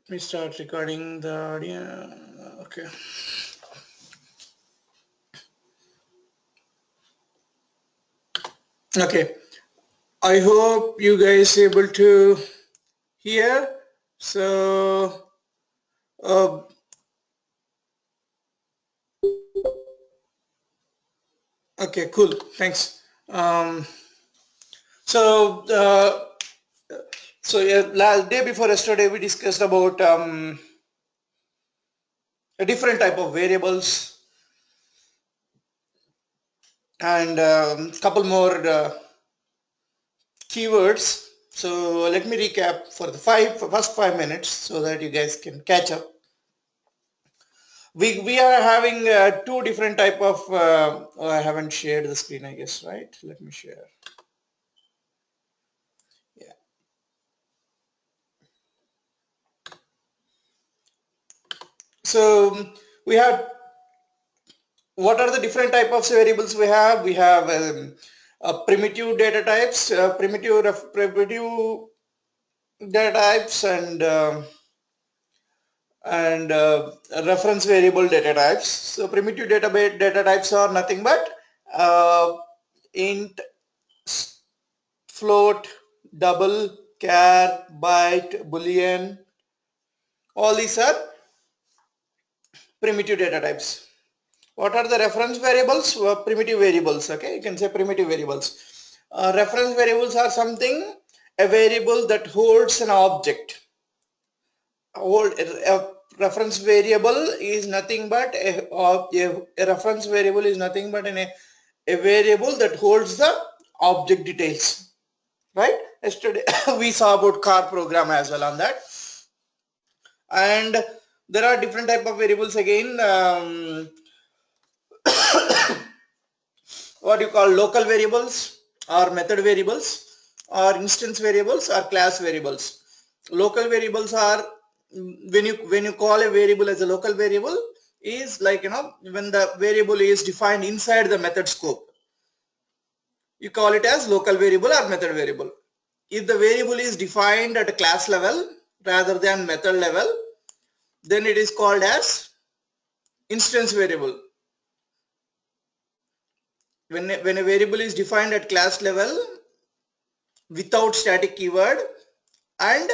Let me start recording the audio. Okay. Okay. I hope you guys able to hear. So, uh, okay, cool. Thanks. Um, so, yeah, last day before yesterday we discussed about a different type of variables and couple more keywords. So let me recap for the first 5 minutes so that you guys can catch up. We are having two different type of I haven't shared the screen, I guess, right? Let me share. Yeah. So we have, what are the different type of variables we have? We have primitive data types, primitive data types, and reference variable data types. So primitive data types are nothing but int, float, double, char, byte, boolean. All these are primitive data types. What are the reference variables? Primitive variables. Okay, you can say primitive variables. Reference variables are something, a variable that holds an object. A reference variable is nothing but a reference variable is nothing but a variable that holds the object details, right? Yesterday we saw about car program as well on that. And there are different type of variables again. What you call local variables or method variables or instance variables or class variables. Local variables are, when you call a variable as a local variable, is like, when the variable is defined inside the method scope, you call it as local variable or method variable. If the variable is defined at a class level rather than method level, then it is called as instance variable. When a variable is defined at class level without static keyword and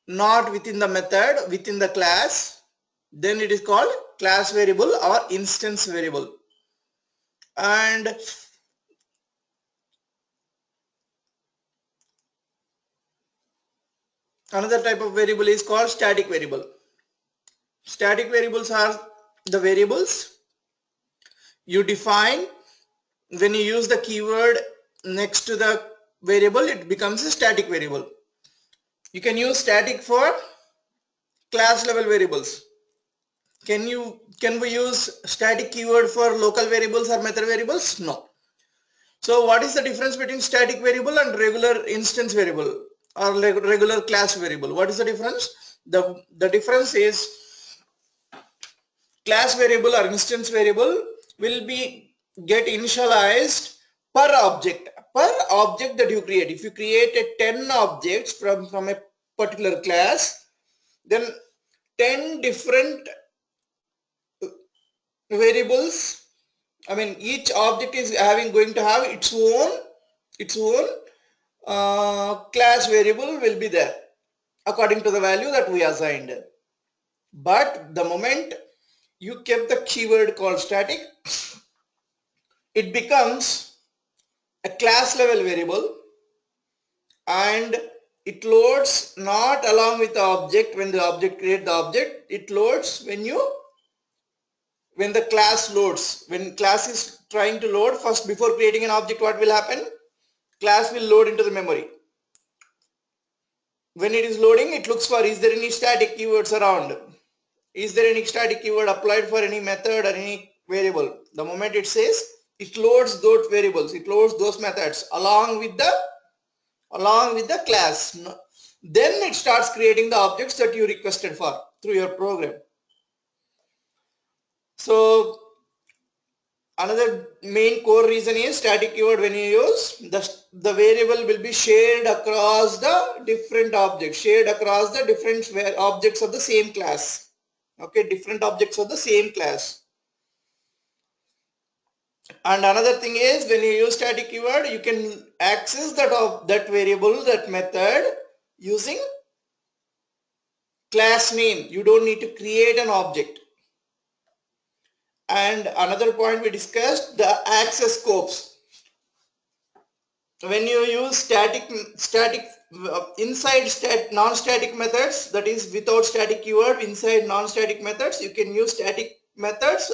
not within the method, within the class, then it is called class variable or instance variable. And another type of variable is called static variable. Static variables are the variables you define. When you use the keyword next to the variable, it becomes a static variable. You can use static for class level variables. Can we use static keyword for local variables or method variables? No. So what is the difference between static variable and regular instance variable or regular class variable? What is the difference? The difference is class variable or instance variable will be get initialized per object that you create. If you create a 10 objects from a particular class, then 10 different variables, I mean each object is going to have its own class variable will be there according to the value that we assigned. But the moment you kept the keyword called static, it becomes a class level variable and it loads not along with the object. When the object create the object, it loads when the class loads. When class is trying to load, first before creating an object, what will happen? Class will load into the memory. When it is loading, it looks for, is there any static keywords around? Is there any static keyword applied for any method or any variable? The moment it says, it loads those variables, it loads those methods along with the class. Then it starts creating the objects that you requested for through your program. So Another main core reason is static keyword. When you use the variable will be shared across the different objects, shared across the different objects of the same class. Okay, different objects of the same class. And another thing is, when you use static keyword, you can access that variable, that method, using class name. You don't need to create an object. And another point we discussed, the access scopes. When you use static inside non-static methods, that is without static keyword, inside non-static methods, you can use static methods,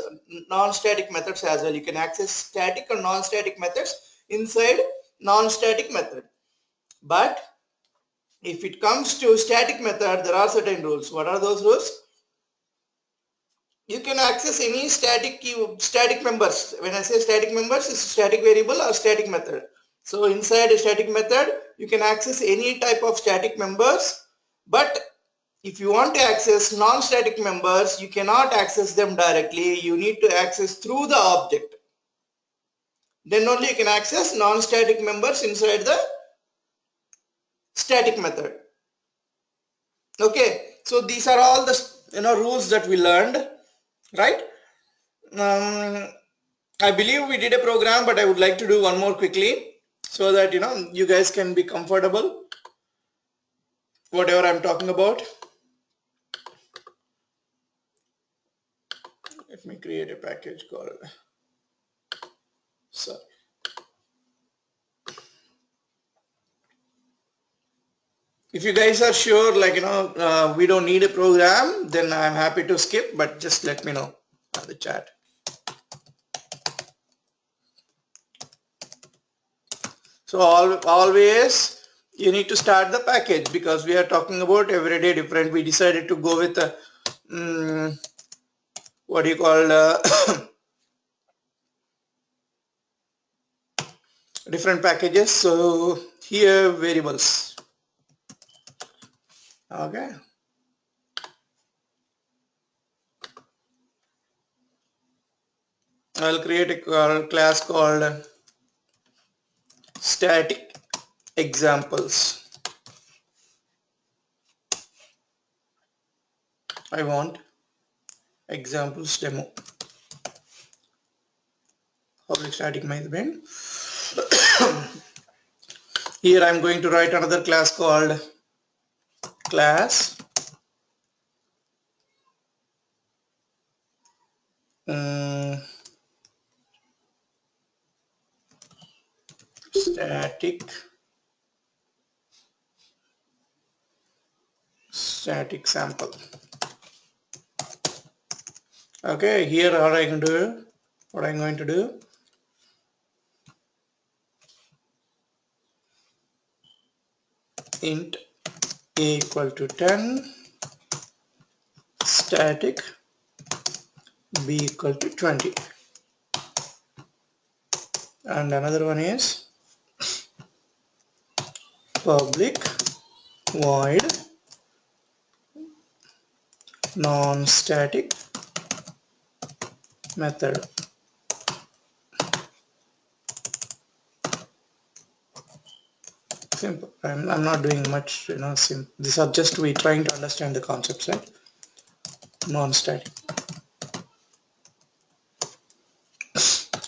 non-static methods as well. You can access static or non-static methods inside non-static method. But if it comes to static method, there are certain rules. What are those rules? You can access any static members. When I say static members, it's static variable or static method. So inside a static method, you can access any type of static members. But if you want to access non-static members, you cannot access them directly. You need to access through the object. Then only you can access non-static members inside the static method. Okay, so these are all the rules that we learned, right? I believe we did a program, but I would like to do one more quickly so that you guys can be comfortable whatever I'm talking about. Let me create a package called if you guys are sure, like we don't need a program, then I'm happy to skip, but just let me know on the chat. So always you need to start the package, because we are talking about everyday different. We decided to go with what do you call different packages. So here variables. Okay. I'll create a class called static examples. I want examples demo. Public static main. Here I'm going to write another class called class static sample. Okay, here what I'm going to do, int a equal to 10, static b equal to 20, and another one is public void non-static method. Simple. I'm not doing much, these are just we trying to understand the concepts, right? Non-static,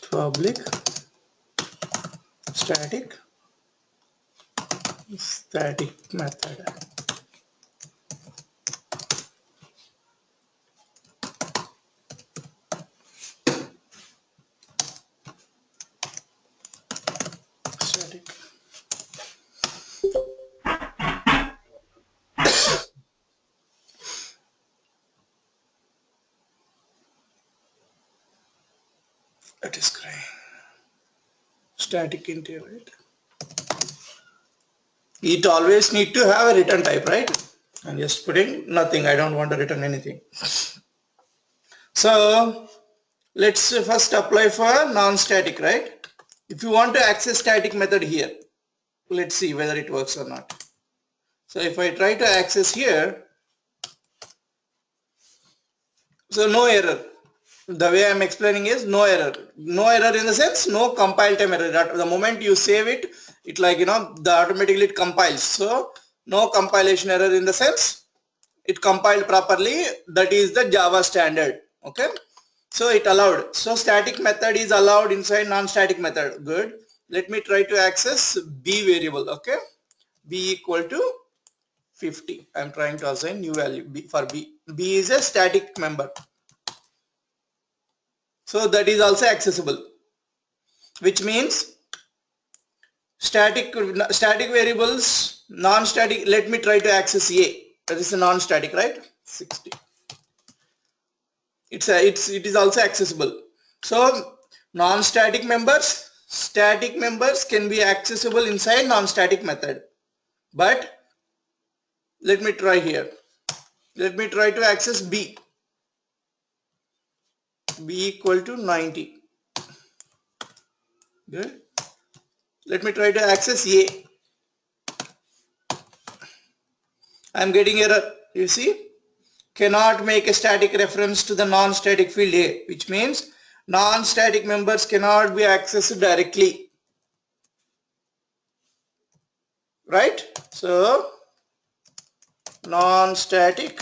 public static method. That is great. Static integer, right? It always need to have a return type, right? I'm just putting nothing. I don't want to return anything. So let's first apply for non-static, right? If you want to access static method here, let's see whether it works or not. So if I try to access here, so no error. the way I'm explaining is no error. No error in the sense no compile time error. At the moment you save it, it like the automatically it compiles. So no compilation error in the sense it compiled properly. That is the Java standard. Okay. So it allowed. So static method is allowed inside non-static method. Good. Let me try to access b variable. Okay. B equal to 50. I'm trying to assign new value b for b. B is a static member. So that is also accessible, which means static variables, non-static. Let me try to access a. That is a non-static, right? 60. It is also accessible. So non-static members, static members can be accessible inside non-static method. But let me try here. Let me try to access b. B equal to 90. Good. Let me try to access a. I'm getting error. You see, cannot make a static reference to the non-static field a, which means non-static members cannot be accessed directly. Right? So non-static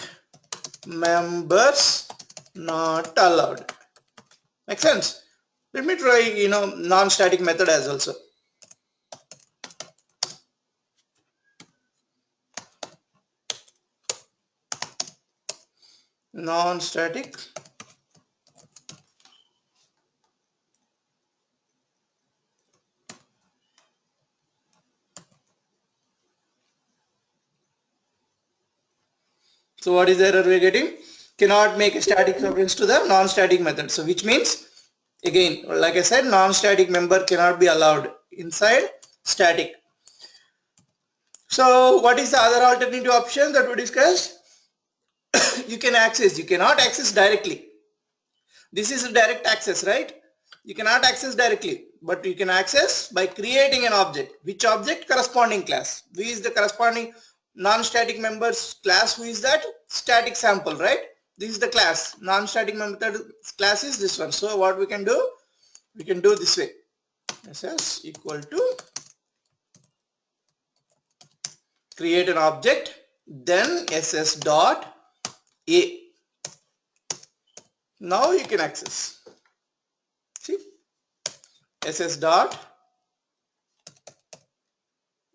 members not allowed. Make sense? Let me try non-static method as also. Non-static so what is the error we're getting? Cannot make a static reference to the non-static method. So which means again, like I said, non-static member cannot be allowed inside static. So what is the other alternative option that we discussed? You cannot access directly. This is a direct access, right? You cannot access directly, but you can access by creating an object. Which object? Corresponding class. Who is the corresponding non-static members class? Who is that? Static sample, right? This is the class. Non-static method class is this one. So what we can do? We can do this way. SS equal to create an object, then SS dot A. Now you can access. See, SS dot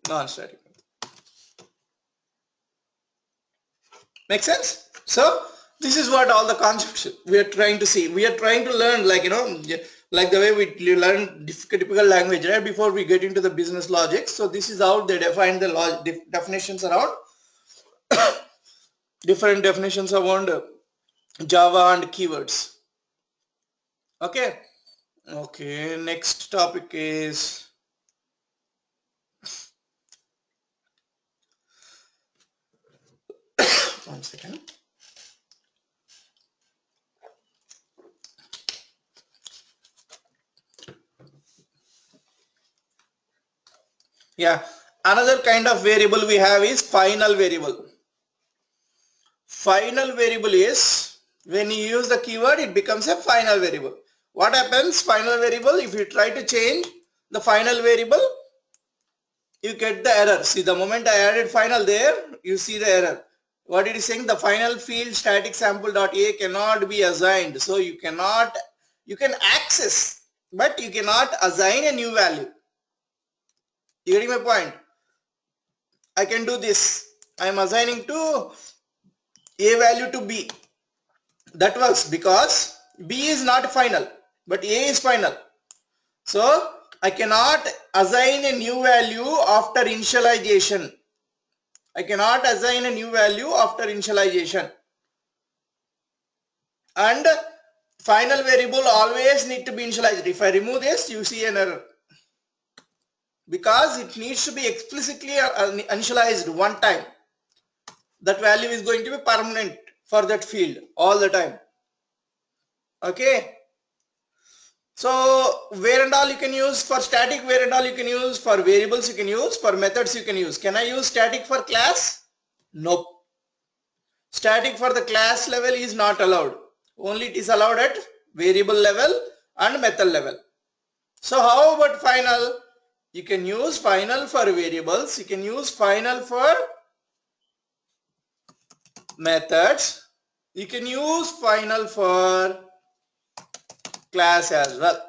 non-static. Make sense? So this is what all the concepts we are trying to see. We are trying to learn, like like the way we learn typical language, right? Before we get into the business logic. So this is how they define the definitions around different definitions around Java and keywords. Okay. Okay. Next topic is one second. Yeah, another kind of variable we have is final variable. Final variable is when you use the keyword, it becomes a final variable. What happens? Final variable, if you try to change the final variable, you get the error. See, the moment I added final there, you see the error. What it is saying, the final field static sample.a cannot be assigned. So you can access, but you cannot assign a new value. You getting my point? I can do this. I am assigning to a value to b. That works because b is not final, but a is final. So I cannot assign a new value after initialization. I cannot assign a new value after initialization. And final variable always need to be initialized. If I remove this, you see an error. Because it needs to be explicitly initialized one time. That value is going to be permanent for that field all the time. Okay. So where and all you can use for static, where and all you can use for variables, you can use for methods, you can use. Can I use static for class? Nope. Static for the class level is not allowed. Only it is allowed at variable level and method level. So how about final? You can use final for variables, you can use final for methods, you can use final for class as well.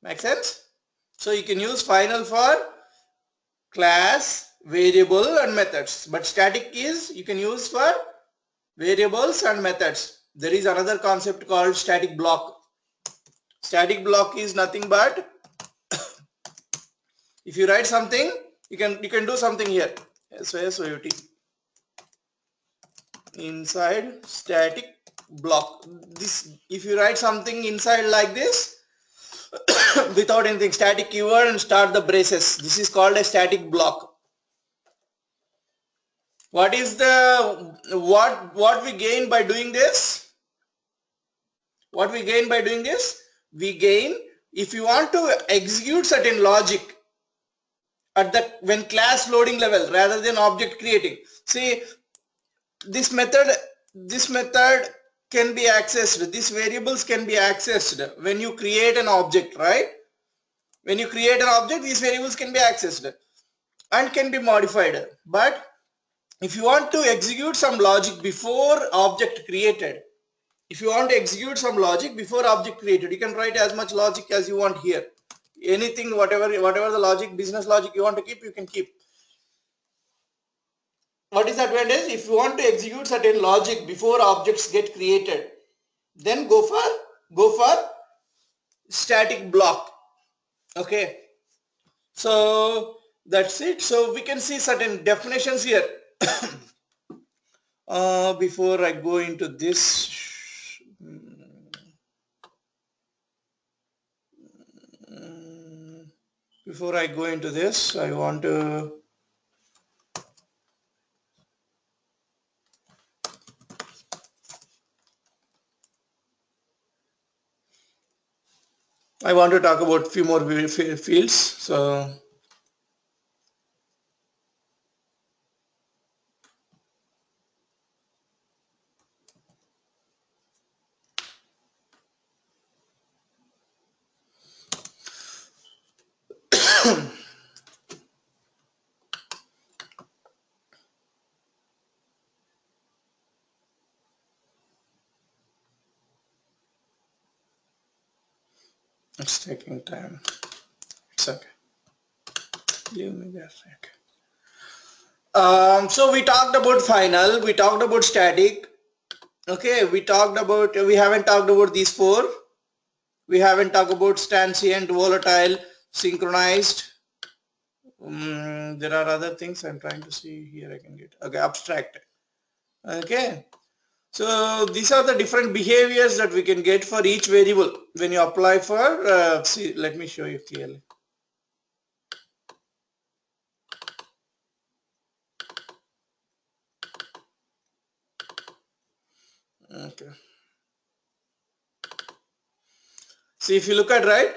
Make sense? So you can use final for class, variable and methods, but static is you can use for variables and methods. There is another concept called static block. Static block is nothing but if you write something, you can do something here. SOUT inside static block. This, if you write something inside like this without anything, static keyword and start the braces, this is called a static block. What is the what we gain by doing this? What we gain by doing this? We gain, if you want to execute certain logic at the when class loading level rather than object creating. See, this method can be accessed, these variables can be accessed when you create an object, right? When you create an object, these variables can be accessed and can be modified. But if you want to execute some logic before object created, if you want to execute some logic before object created, you can write as much logic as you want here. Anything, whatever the logic, business logic you want to keep, you can keep. What is the advantage? If you want to execute certain logic before objects get created, then go for static block. Okay, so that's it. So we can see certain definitions here. Before I go into this, I want to talk about few more fields. So it's taking time. It's okay. Leave me there. Okay. So we talked about final. We talked about static. Okay. We haven't talked about these four. We haven't talked about transient, volatile, synchronized. There are other things I'm trying to see here. I can get. Okay. Abstract. Okay. So these are the different behaviors that we can get for each variable when you apply for, see, let me show you clearly. Okay. See, if you look at, right,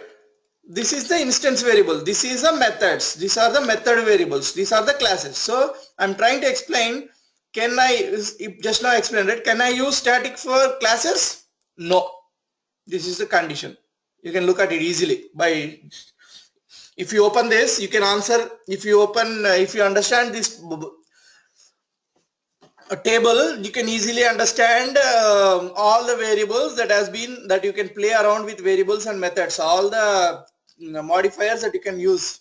this is the instance variable. This is the methods. These are the method variables. These are the classes. So I'm trying to explain. Can I just now explained it? Can I use static for classes? No. This is the condition. You can look at it easily by, if you open this, you can answer. If you understand this table, you can easily understand all the variables that you can play around with variables and methods, all the modifiers that you can use.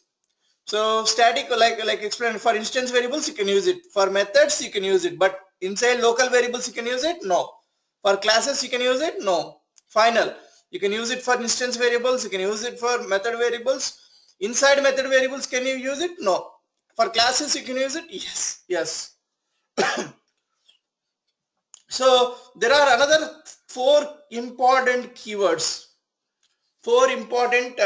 So static, like explained, for instance variables you can use it, for methods you can use it, but inside local variables you can use it? No. For classes you can use it? No. Final, you can use it for instance variables, you can use it for method variables. Inside method variables can you use it? No. For classes you can use it? Yes. So there are another four important keywords, four important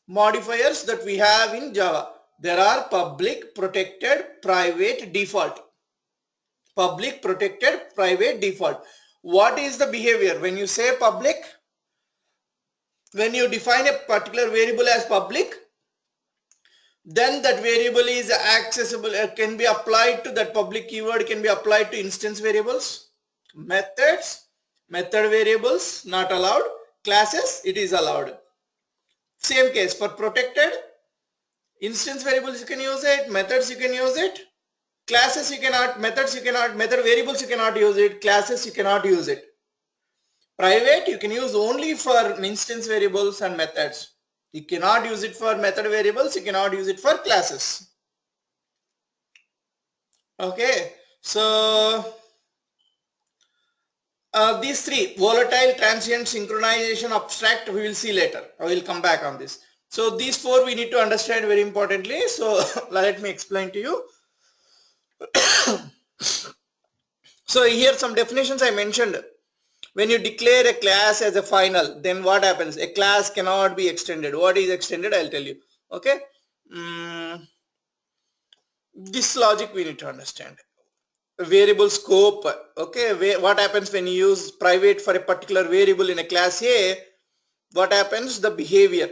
modifiers that we have in Java. There are public, protected, private, default. Public, protected, private, default. What is the behavior when you say public? When you define a particular variable as public, then that variable is accessible, can be applied to that public keyword, can be applied to instance variables, Methods, method variables not allowed. Classes, it is allowed. Same case for protected. Instance variables you can use it, methods you can use it, classes you cannot, methods you cannot, method variables you cannot use it, classes you cannot use it. Private you can use only for instance variables and methods. You cannot use it for method variables, you cannot use it for classes. Okay, so these three, volatile, transient, synchronization, abstract, we will see later. I will come back on this. So these four we need to understand very importantly. So let me explain to you. So here some definitions I mentioned. When you declare a class as a final, then what happens? A class cannot be extended. What is extended? I'll tell you. Okay. This logic we need to understand. Variable scope. Okay. What happens when you use private for a particular variable in a class A? What happens? The behavior.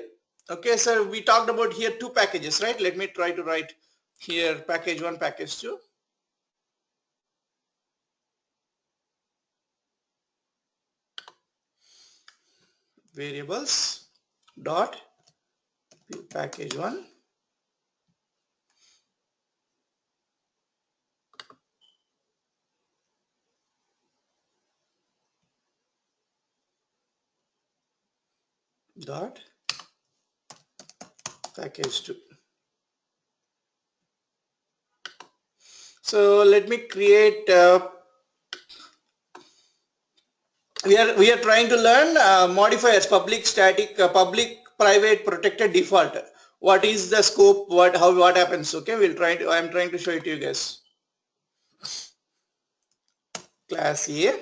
Okay. So we talked about here two packages, right? Let me try to write here package 1, package 2. Variables dot package 1 dot package 2. So let me create we are trying to learn modifiers, public, static, public, private, protected, default. What is the scope? What happens? Okay, I am trying to show it to you guys. Class A,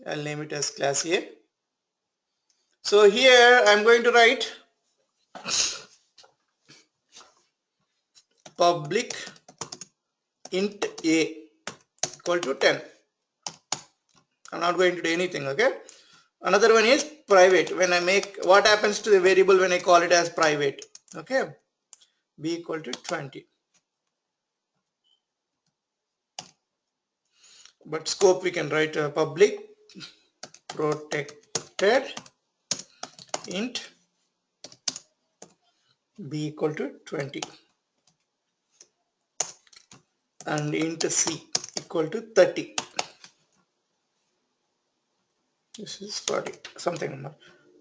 I'll name it as class A. So here I'm going to write public int A equal to 10. I'm not going to do anything. Okay. Another one is private. When I make, what happens to the variable when I call it as private? Okay. B equal to 20. But scope we can write public protected int B equal to 20 and int C equal to 30. This is 40, something.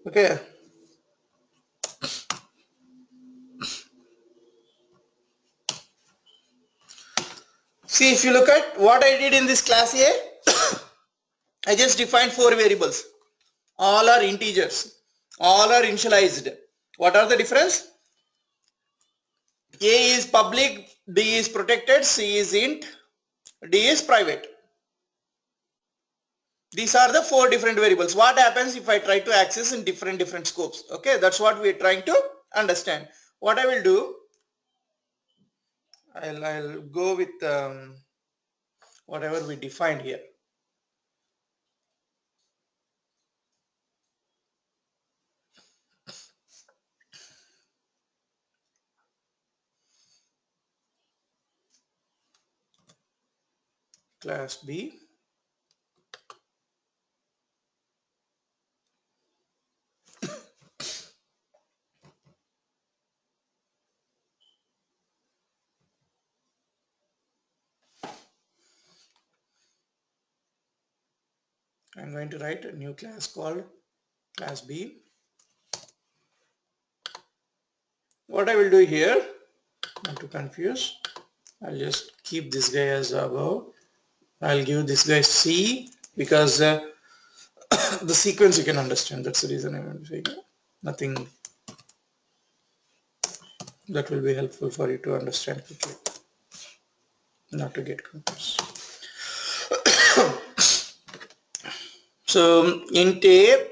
Okay. See, if you look at what I did in this class A, I just defined 4 variables. All are integers. All are initialized. What are the difference? A is public, B is protected, C is int, D is private. These are the 4 different variables. What happens if I try to access in different scopes? Okay, that's what we are trying to understand. What I will do, I'll go with whatever we defined here. Class B. I'm going to write a new class called class B. What I will do here, not to confuse, I'll just keep this guy as above. I'll give this guy C because the sequence you can understand. That's the reason I'm going to say nothing that will be helpful for you to understand quickly, not to get confused. So int A,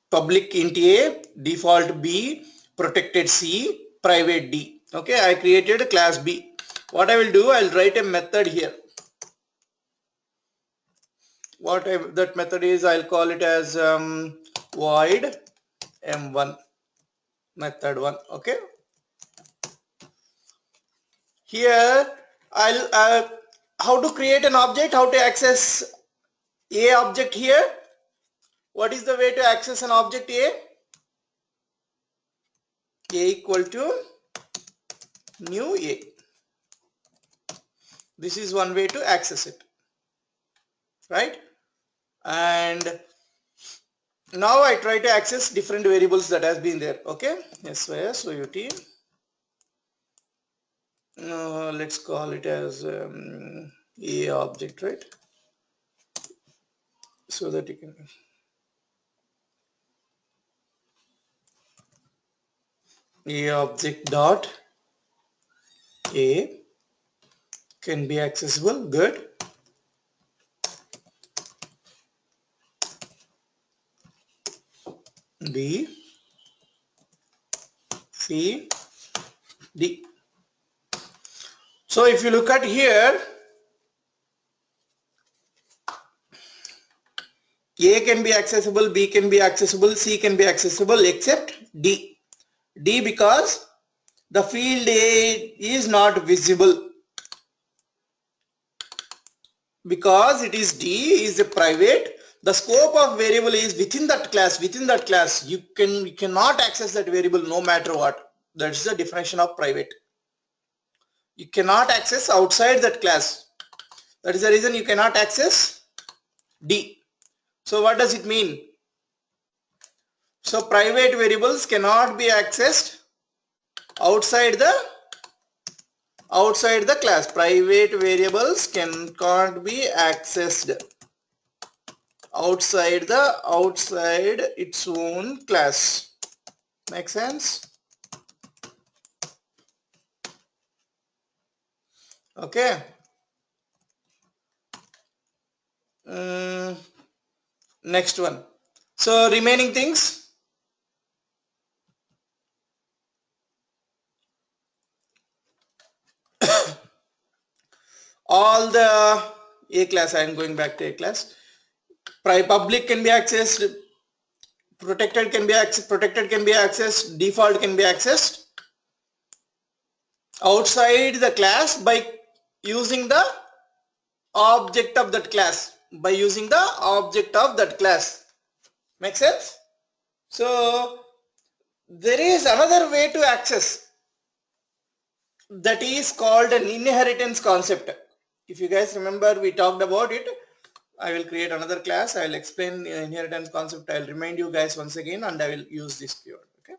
public int A, default B, protected C, private D. Okay, I created a class B. What I will do, I'll write a method here. That method is, I'll call it as void M1 method 1. Okay. Here I'll how to create an object, how to access A object here. What is the way to access an object A? A equal to new A. This is one way to access it, right? And now I try to access different variables that has been there. Okay, SYS OUT. Let's call it as A object, right? So that you can A object dot A can be accessible. Good. B, C, D. So if you look at here, A can be accessible, B can be accessible, C can be accessible except D. D because the field A is not visible, because it is D is a private. The scope of variable is within that class. Within that class, you cannot access that variable no matter what. That's the definition of private. You cannot access outside that class. That is the reason you cannot access D. So what does it mean? So private variables cannot be accessed outside the class. Private variables can't be accessed outside its own class. Make sense? Okay. Next one. So remaining things. All the A class, I am going back to A class. Public can be accessed, protected can be accessed, default can be accessed outside the class by using the object of that class. Make sense? So there is another way to access, that is called an inheritance concept. If you guys remember, we talked about it. I will create another class. I will explain the inheritance concept. I will remind you guys once again, and I will use this keyword. Okay,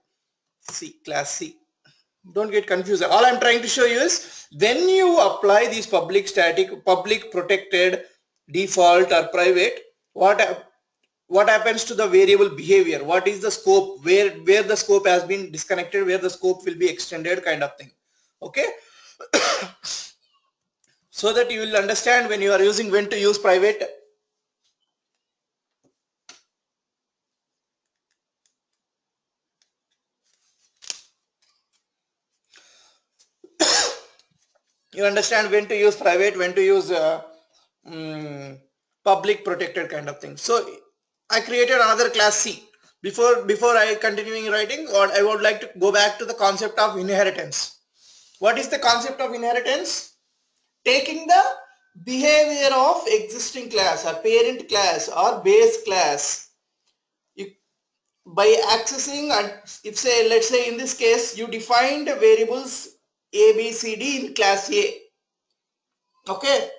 class C. Don't get confused. All I'm trying to show you is when you apply these public, static, public, protected, default or private, what happens to the variable behavior? What is the scope? Where the scope has been disconnected, where the scope will be extended, kind of thing. Okay. So that you will understand when you are using, when to use private. You understand when to use private, when to use public, protected, kind of thing. So I created another class C. Before I continuing writing, or I would like to go back to the concept of inheritance. What is the concept of inheritance? Taking the behavior of existing class or parent class or base class, by accessing, and if say, let's say in this case you defined variables A, B, C, D in class A. Okay,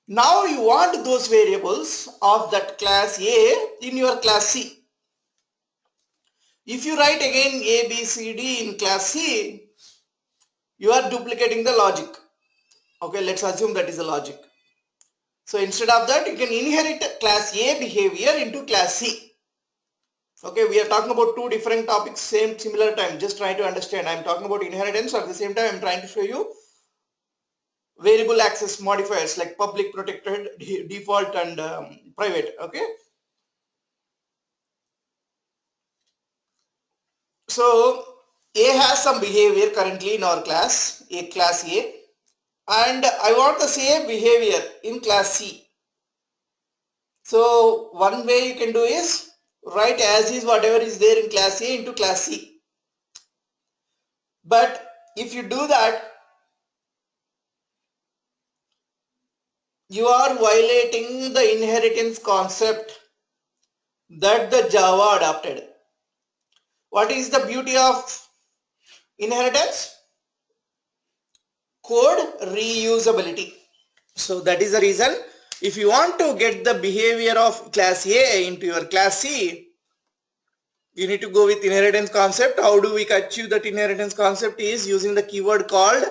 now you want those variables of that class A in your class C. If you write again A, B, C, D in class C, you are duplicating the logic. Okay, let's assume that is the logic. So instead of that, you can inherit class A behavior into class C. Okay, we are talking about two different topics, similar time. Just try to understand. I am talking about inheritance. At the same time, I am trying to show you variable access modifiers like public, protected, default, and private. Okay. So A has some behavior currently in our class, class A, and I want the same behavior in class C. So one way you can do is write as is whatever is there in class A into class C. But if you do that, you are violating the inheritance concept that the Java adopted. What is the beauty of inheritance? Code reusability. So that is the reason, if you want to get the behavior of class A into your class C, you need to go with inheritance concept. How do we achieve that inheritance concept? Is using the keyword called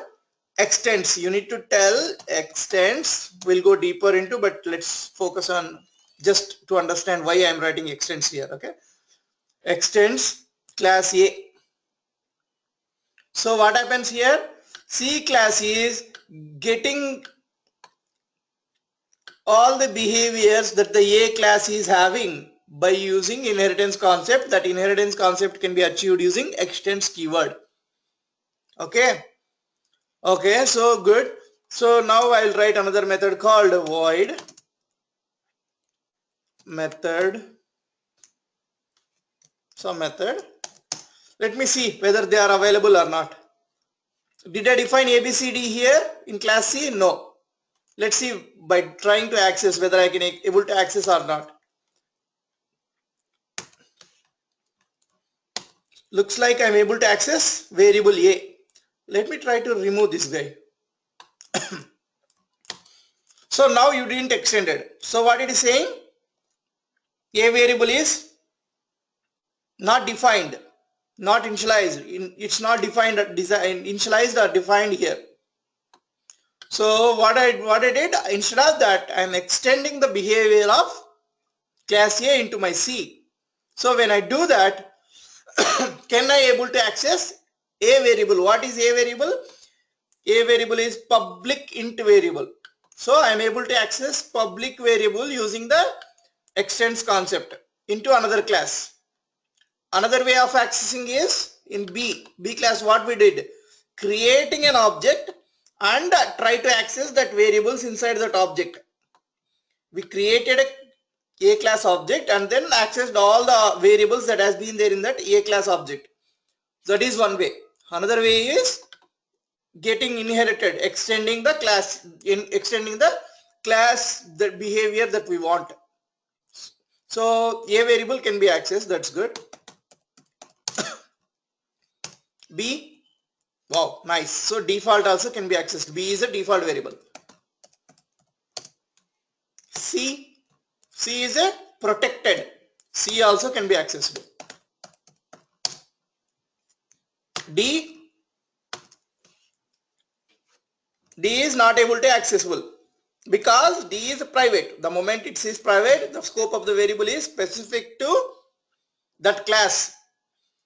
extends. You need to tell extends. We'll go deeper into, but let's focus on just to understand why I'm writing extends here. Okay, extends class A. So what happens here? C class is getting all the behaviors that the A class is having by using inheritance concept. That inheritance concept can be achieved using extends keyword. Okay. Okay, so good. So now I'll write another method called void method, some method. Let me see whether they are available or not. Did I define ABCD here in class C? No. Let's see by trying to access whether I can able to access or not. Looks like I'm able to access variable A. Let me try to remove this guy. So now you didn't extend it. So what it is saying? A variable is not defined, not initialized. It's not defined, initialized or defined here. So what I did, instead of that, I'm extending the behavior of class A into my C. So when I do that, can I able to access A variable? What is A variable? A variable is public int variable. So I am able to access public variable using the extends concept into another class. Another way of accessing is in B class. What we did, creating an object and try to access that variables inside that object. We created a class object and then accessed all the variables that has been there in that A class object. That is one way. Another way is getting inherited, extending the class, the behavior that we want. So A variable can be accessed. That's good. B, wow, nice. So default also can be accessed. B is a default variable. C is a protected. C also can be accessed. D is not able to accessible because D is private. The moment it is private, the scope of the variable is specific to that class.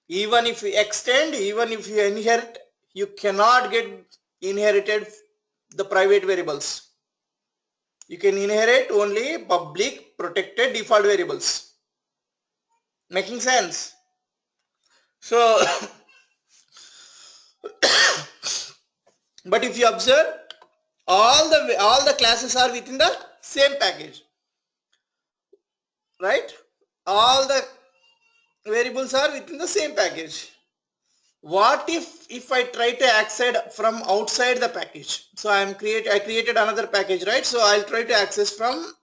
Even if you extend, even if you inherit, you cannot get inherited the private variables. You can inherit only public protected default variables. Making sense? So but if you observe, all the classes are within the same package, right? All the variables are within the same package. What if I try to access from outside the package? So I created another package, right? So I'll try to access from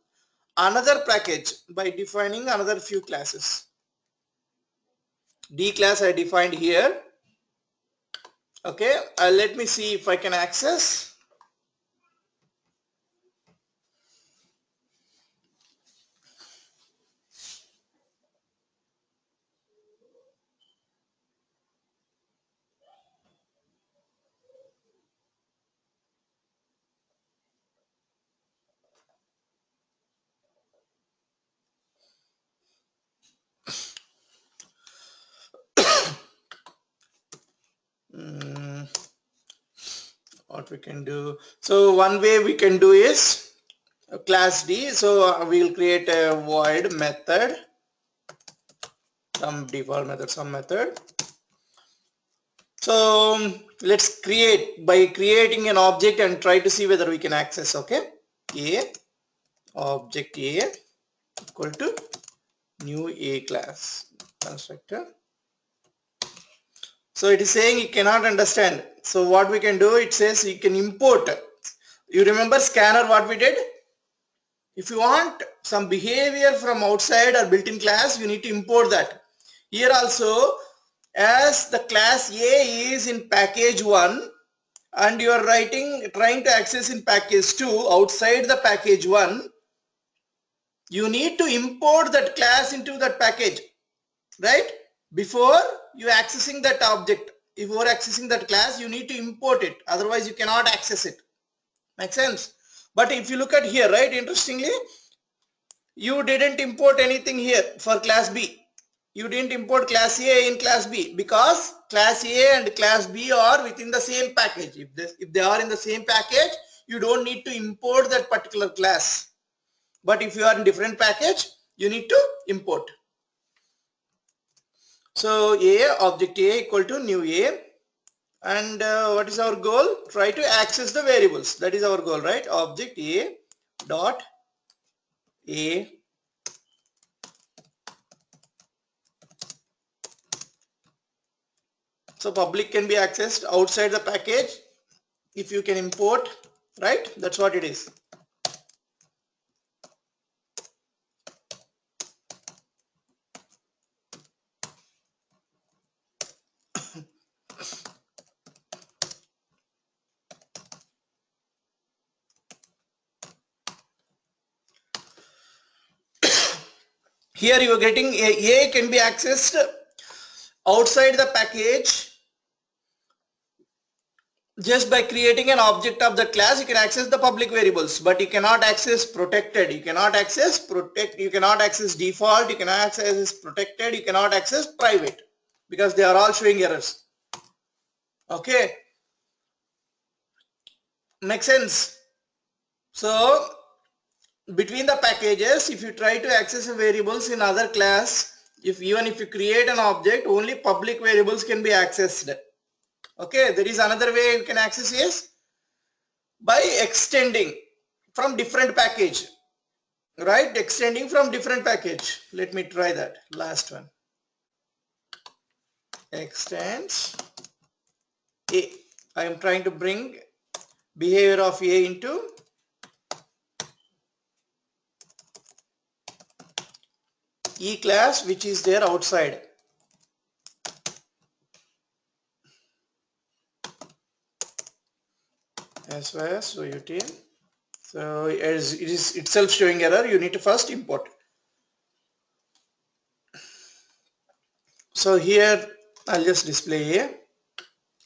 another package by defining another few classes. D class I defined here. Okay, let me see if I can access. What we can do, so one way we can do is class D. So we'll create a void method, some default method, some method. So let's create by creating an object and try to see whether we can access. Okay, A object A equal to new A class constructor. So it is saying it cannot understand. So what we can do, it says you can import. You remember scanner, what we did? If you want some behavior from outside or built-in class, you need to import that. Here also, as the class A is in package 1 and you are trying to access in package 2 outside the package 1, you need to import that class into that package, right? Before you accessing that object, before accessing that class, you need to import it. Otherwise, you cannot access it. Make sense? But if you look at here, right, interestingly, you didn't import anything here for class B. You didn't import class A in class B because class A and class B are within the same package. If they are in the same package, you don't need to import that particular class. But if you are in different package, you need to import. So A, object A equal to new A. And what is our goal? Try to access the variables. That is our goal, right? Object A dot A. So public can be accessed outside the package if you can import, right? That's what it is. Here you are getting A can be accessed outside the package. Just by creating an object of the class, you can access the public variables, but you cannot access protected. You cannot access you cannot access default, you cannot access protected, you cannot access private because they are all showing errors. Okay, makes sense? So between the packages, if you try to access variables in other class, even if you create an object, only public variables can be accessed. Okay, there is another way you can access is by extending from different package, right? Extending from different package. Let me try that last one. Extends A. I am trying to bring behavior of A into E class, which is there outside. As well as routine. So as it is itself showing error, you need to first import. So here I'll just display A.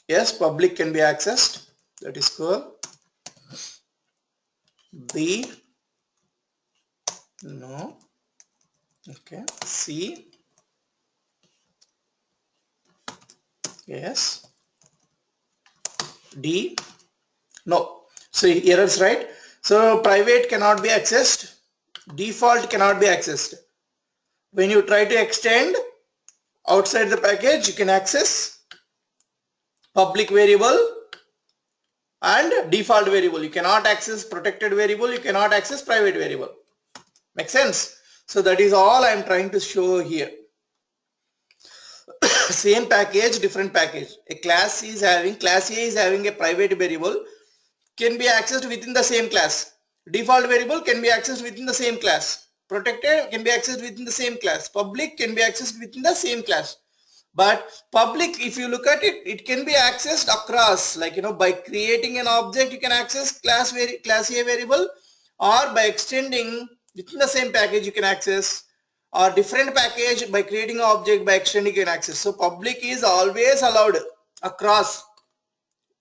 Yes, public can be accessed. That is cool. B. No. Okay. C. Yes. D. No. So errors, right? So private cannot be accessed. Default cannot be accessed. When you try to extend outside the package, you can access public variable and default variable. You cannot access protected variable. You cannot access private variable. Make sense? So that is all I am trying to show here. Same package, different package. Class A is having a private variable can be accessed within the same class. Default variable can be accessed within the same class. Protected can be accessed within the same class. Public can be accessed within the same class. But public, if you look at it, it can be accessed across, like, by creating an object, you can access class A variable, or by extending within the same package, you can access, or different package by creating an object, by extending, you can access. So public is always allowed across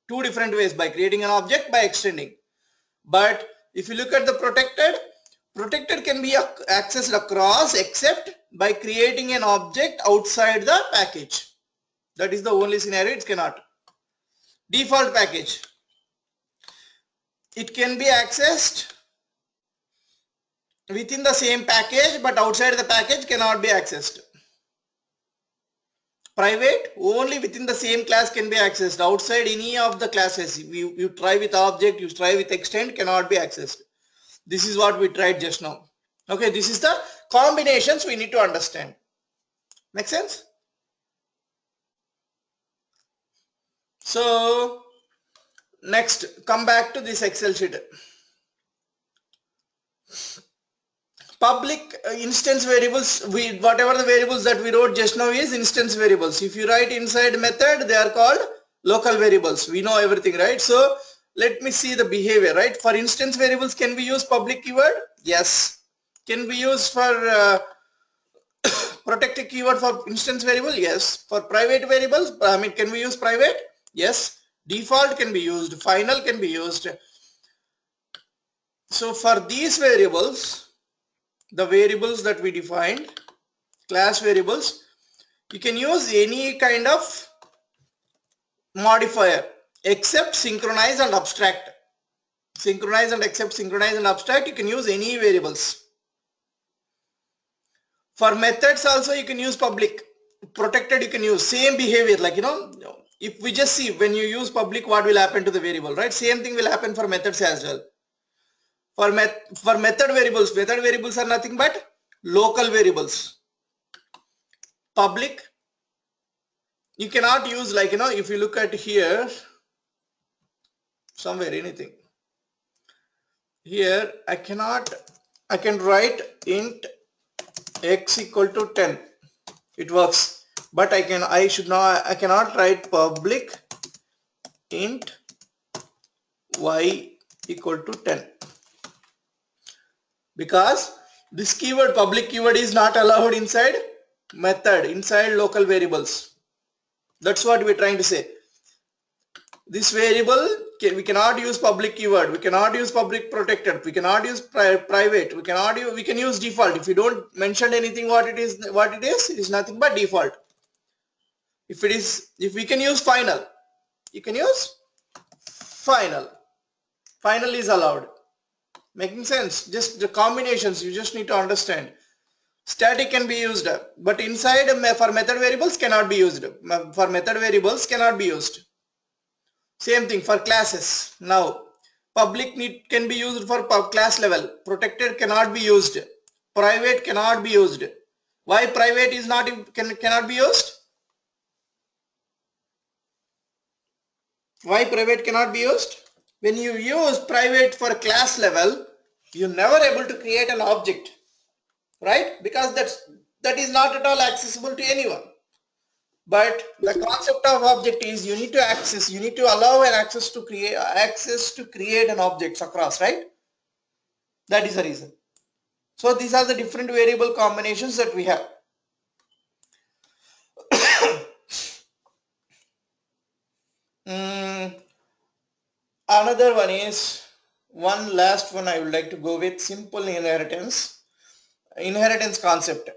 two different ways, by creating an object, by extending. But if you look at the protected can be accessed across except by creating an object outside the package. That is the only scenario it cannot. Default package, it can be accessed within the same package, but outside the package cannot be accessed. Private, only within the same class can be accessed. Outside any of the classes, you try with object, you try with extend, cannot be accessed. This is what we tried just now. Okay, this is the combinations we need to understand. Make sense? So next, come back to this Excel sheet. public instance variables, whatever the variables that we wrote just now is instance variables. If you write inside method, they are called local variables. We know everything, right? So let me see the behavior, right? For instance variables, can we use public keyword? Yes. Can we use for protected keyword for instance variable? Yes. For private variables, I mean, can we use private? Yes. Default can be used, final can be used. So for these variables, the variables that we defined, class variables, you can use any kind of modifier except synchronize and abstract. Synchronize and except synchronize and abstract, you can use any variables. For methods also you can use public. Protected you can use same behavior, like, you know, if we just see when you use public what will happen to the variable, right? Same thing will happen for methods as well. For method variables are nothing but local variables. Public you cannot use, like, you know, if you look at here somewhere, anything here, I can write int x equal to 10, it works, but I cannot write public int y equal to 10, because this keyword, public keyword, is not allowed inside method, inside local variables. That's what we're trying to say. This variable, we cannot use public keyword, we cannot use public protected, we cannot use private, we can use default. If you don't mention anything what it is, it is nothing but default. If we can use final, you can use final is allowed. Making sense? Just the combinations you just need to understand. Static can be used, but inside for method variables cannot be used. For method variables cannot be used. Same thing for classes. Now public can be used for class level, protected cannot be used, private cannot be used. Why private is cannot be used? Why private cannot be used? When you use private for class level, you're never able to create an object, right? Because that is not at all accessible to anyone. But the concept of object is you need to allow an access to create an object across, right? That is the reason. So these are the different variable combinations that we have. Another one is, one last one I would like to go with, simple inheritance concept.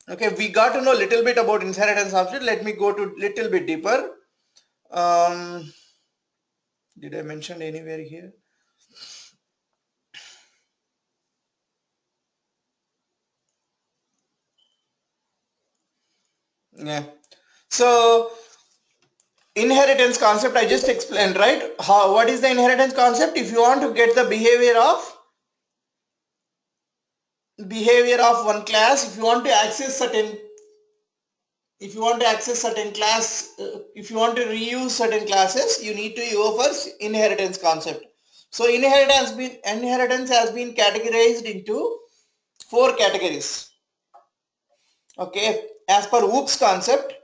Okay, we got to know a little bit about inheritance concept. Let me go to little bit deeper. Did I mention anywhere here? Yeah. So inheritance concept I just explained, right? What is the inheritance concept? If you want to get the behavior of one class, if you want to access certain class, if you want to reuse certain classes, you need to go for inheritance concept. So inheritance has been categorized into 4 categories. Okay, as per Hooke's concepts,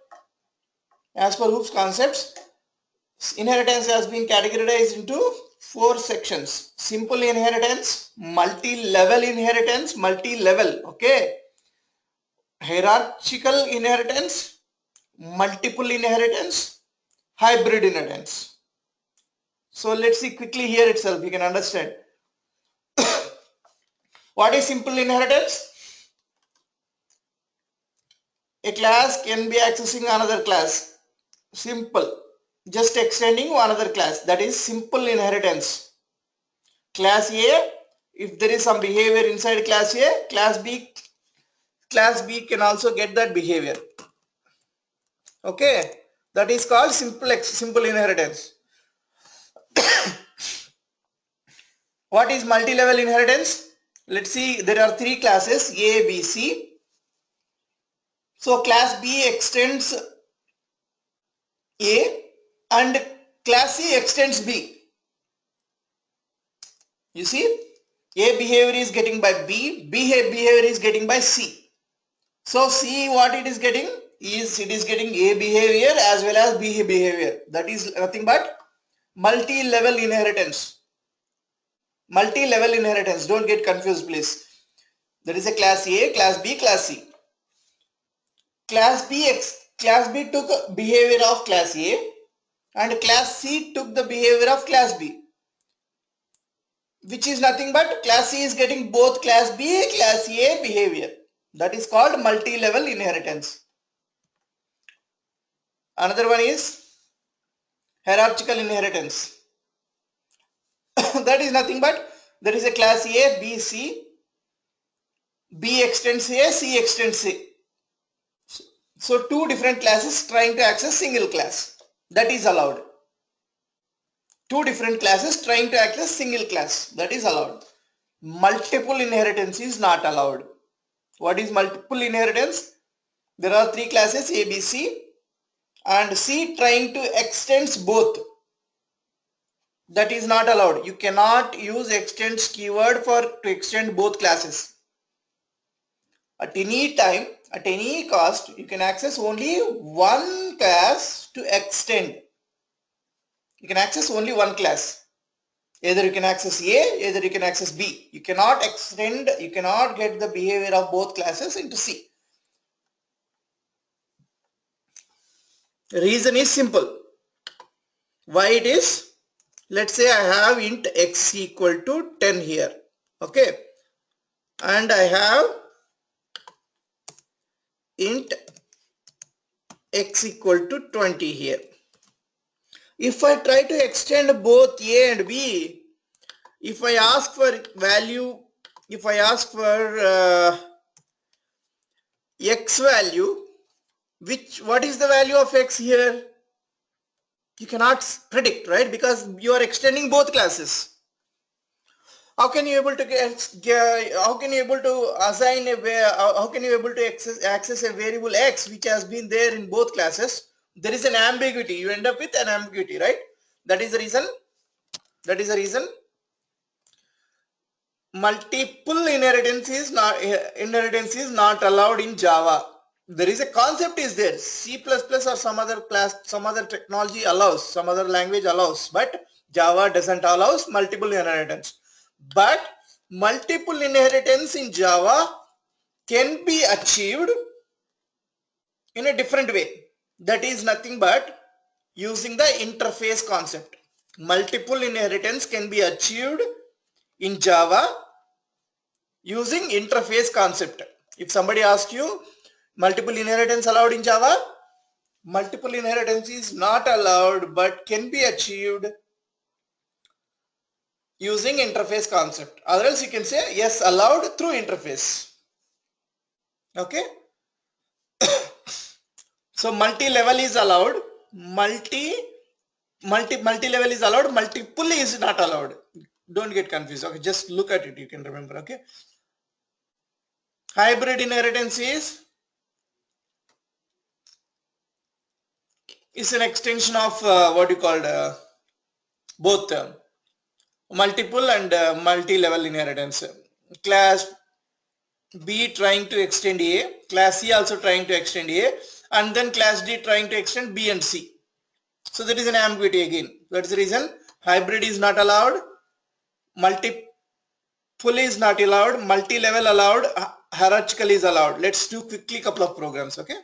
inheritance has been categorized into 4 sections: simple inheritance, multi-level inheritance, okay, hierarchical inheritance, multiple inheritance, hybrid inheritance. So let's see quickly here itself, you can understand. What is simple inheritance? A class can be accessing another class. Simple. Just extending another class. That is simple inheritance. Class A, if there is some behavior inside class A, class B can also get that behavior. Okay, that is called simple inheritance. What is multi-level inheritance? Let's see, there are 3 classes, A, B, C. So class B extends A and class C extends B. You see, A behavior is getting by B behavior is getting by C. So C, what it is getting is, it is getting A behavior as well as B behavior. That is nothing but multi-level inheritance. Multi-level inheritance, don't get confused please. There is a class A, class B, class C. Class B took behavior of class A and class C took the behavior of class B, which is nothing but class C is getting both class B, class A behavior. That is called multi-level inheritance. Another one is hierarchical inheritance. That is nothing but there is a class A, B, C. B extends A, C extends A. So two different classes trying to access single class. That is allowed. Two different classes trying to access single class. That is allowed. Multiple inheritance is not allowed. What is multiple inheritance? There are three classes A, B, C, and C trying to extend both. That is not allowed. You cannot use extends keyword to extend both classes. At any time, at any cost, you can access only one class to extend. You can access only one class. Either you can access A, either you can access B. You cannot extend, you cannot get the behavior of both classes into C. The reason is simple. Why it is? Let's say I have int x equal to 10 here. Okay. And I have int x equal to 20 here. If I try to extend both A and B, if I ask for value, if I ask for x value, what is the value of x here? You cannot predict, right? Because you are extending both classes. How can you able to how can you able to assign how can you able to access a variable x which has been there in both classes? There is an ambiguity. You end up with an ambiguity, right? That is the reason. That is the reason. Multiple inheritance is not allowed in Java. There is a concept is there. C++ or some other class, some other technology allows, some other language allows, but Java doesn't allow multiple inheritance. But multiple inheritance in Java can be achieved in a different way. That is nothing but using the interface concept. Multiple inheritance can be achieved in Java using interface concept. If somebody asks you, multiple inheritance allowed in Java? Multiple inheritance is not allowed but can be achieved using interface concept. Otherwise you can say yes, allowed through interface. Okay. So multi-level is allowed, multi-level is allowed, multiple is not allowed. Don't get confused. Okay, just look at it, you can remember. Okay. Hybrid inheritance is an extension of what you called both multiple and multi-level inheritance. Class B trying to extend A, class C also trying to extend A, and then class D trying to extend B and C. So there is an ambiguity again. That's the reason hybrid is not allowed, multiple is not allowed, multi-level allowed, hierarchical is allowed. Let's do quickly couple of programs. Okay.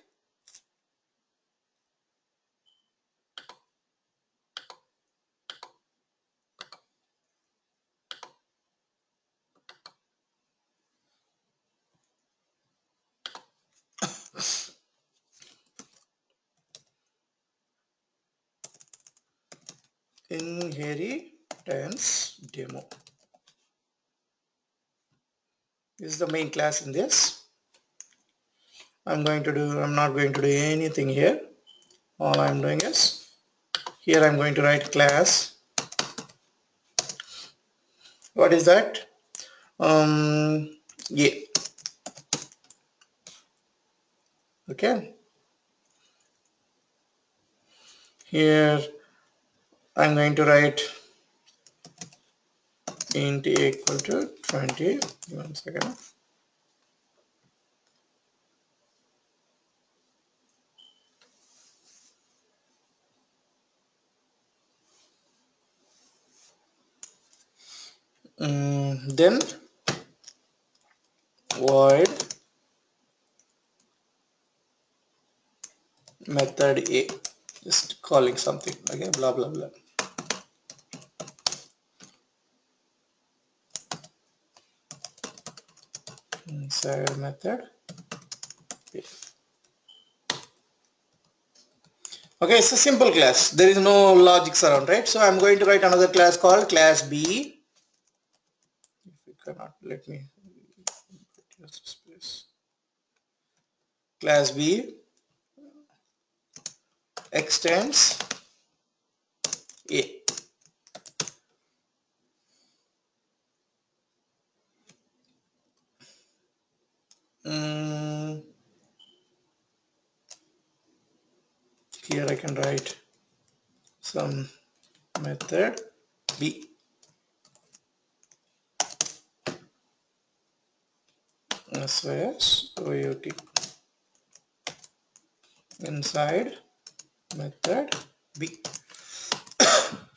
Inheritance demo. This is the main class in this. I'm not going to do anything here. All I'm doing is, here I'm going to write class. What is that? Yeah. Okay. Here I'm going to write int equal to 20. 1 second. Then void method A, just calling something, okay, blah blah blah. Inside method A. Okay, it's a simple class, there is no logics around, right? So I'm going to write another class called class B. If you cannot, let me use space. Class B extends A. Here I can write some method B SYS inside method B.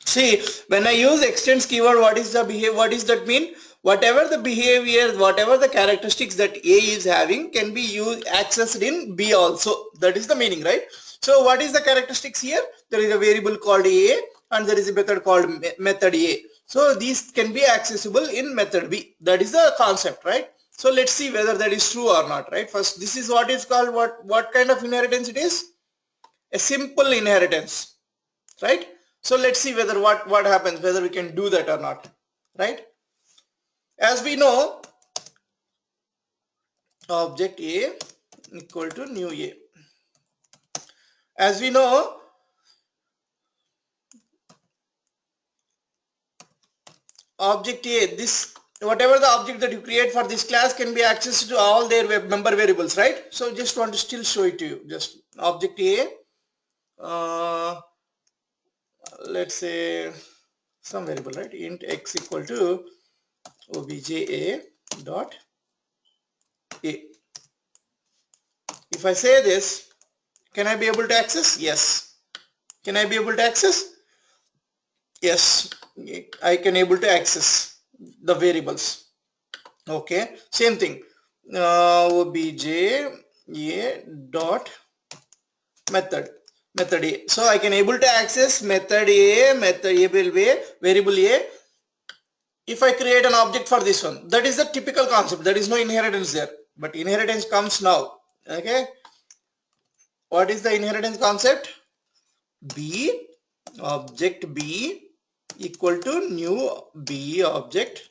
See, when I use extends keyword, what is the behavior? What does that mean? Whatever the behavior, whatever the characteristics that A is having can be used accessed in B also. That is the meaning, right? So what is the characteristics here? There is a variable called A and there is a method called method A. So these can be accessible in method B. That is the concept, right? So let's see whether that is true or not, right? First, this is what is called what kind of inheritance it is? A simple inheritance, right? So let's see whether what happens, whether we can do that or not, right? As we know, object A equal to new A. As we know, object A, this whatever the object that you create for this class can be accessed to all their member variables, right? So just want to still show it to you. Just object A, let's say some variable, right? Int x equal to obj A dot A. If I say this, can I be able to access? Yes. Can I be able to access? Yes, I can able to access the variables. Okay, same thing. Obj A dot method A. So I can able to access method A will be variable A. If I create an object for this one, that is the typical concept. There is no inheritance there, but inheritance comes now. Okay, what is the inheritance concept? B, object B equal to new B object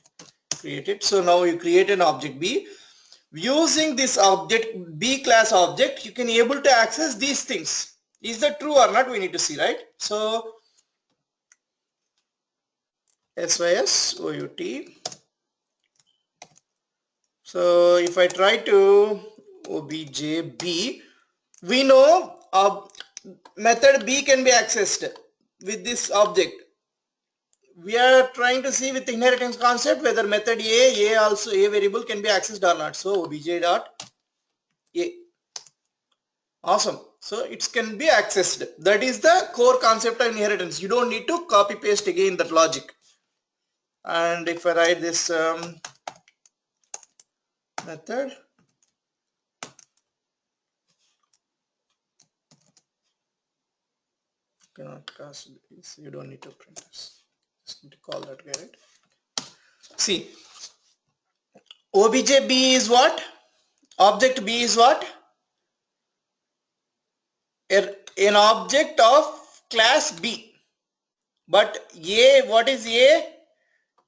created. So now you create an object B. Using this object B class object, you can able to access these things. Is that true or not? We need to see, right? So SYS OUT. So if I try to obj B, we know method B can be accessed with this object. We are trying to see with inheritance concept whether method A also A variable can be accessed or not. So obj dot A. Awesome. So it can be accessed. That is the core concept of inheritance. You don't need to copy paste again that logic. And if I write this method, cannot cast this. You don't need to print this. Just need to call that guy, right? See, obj B is what? Object B is what? An object of class B. But A, what is A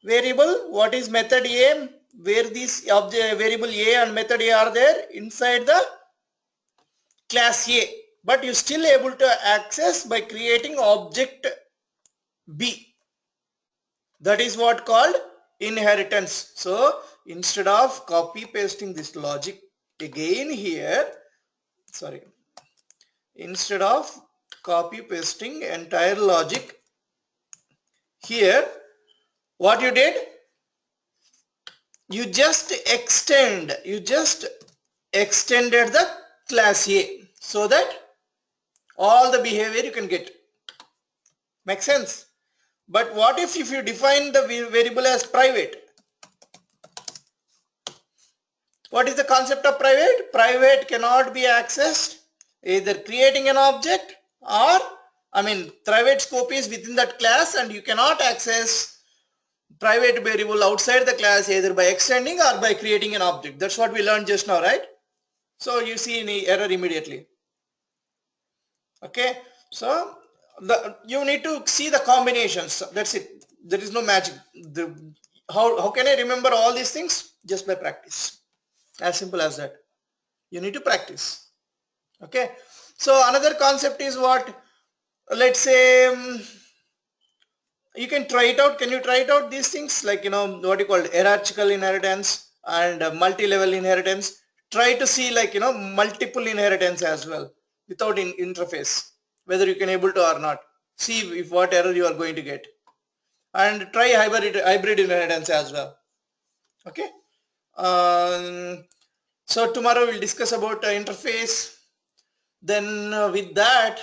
variable? What is method A? Where these object variable A and method A are there? Inside the class A. But you still able to access by creating object B. That is what called inheritance. So instead of copy pasting this logic again here, sorry, instead of copy pasting entire logic here, what you did, you just extended the class A so that all the behavior you can get. Make sense? But what if you define the variable as private? What is the concept of private? Private cannot be accessed either creating an object or, I mean, private scope is within that class and you cannot access private variable outside the class either by extending or by creating an object. That's what we learned just now, right? So you see any error immediately. Okay, so you need to see the combinations. That's it. There is no magic. How can I remember all these things? Just by practice. As simple as that. You need to practice. Okay, so another concept is what, let's say, you can try it out. Can you try it out, these things, like, what you call hierarchical inheritance and multi-level inheritance? Try to see, like, multiple inheritance as well without interface, whether you can able to or not. See if what error you are going to get, and try hybrid inheritance as well. Okay, so tomorrow we'll discuss about interface. Then with that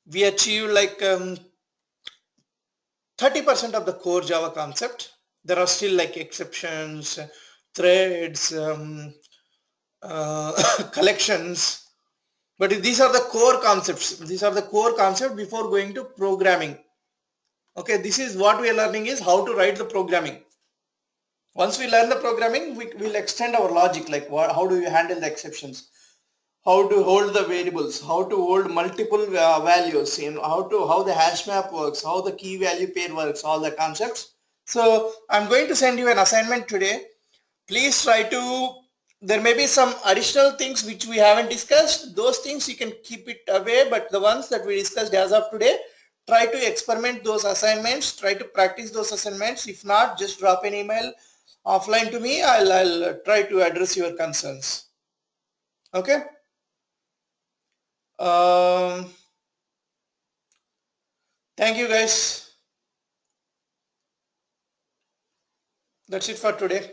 we achieve like 30% of the core Java concept. There are still like exceptions, threads, collections, but these are the core concepts. These are the core concepts before going to programming. Okay, this is what we are learning, is how to write the programming. Once we learn the programming, we will extend our logic, like how do you handle the exceptions, how to hold the variables, how to hold multiple values, how the hash map works, how the key value pair works, all the concepts. So I'm going to send you an assignment today. Please try to, there may be some additional things which we haven't discussed. Those things you can keep it away, but the ones that we discussed as of today, try to experiment those assignments, try to practice those assignments. If not, just drop an email offline to me. I'll try to address your concerns. Okay. Thank you guys. That's it for today.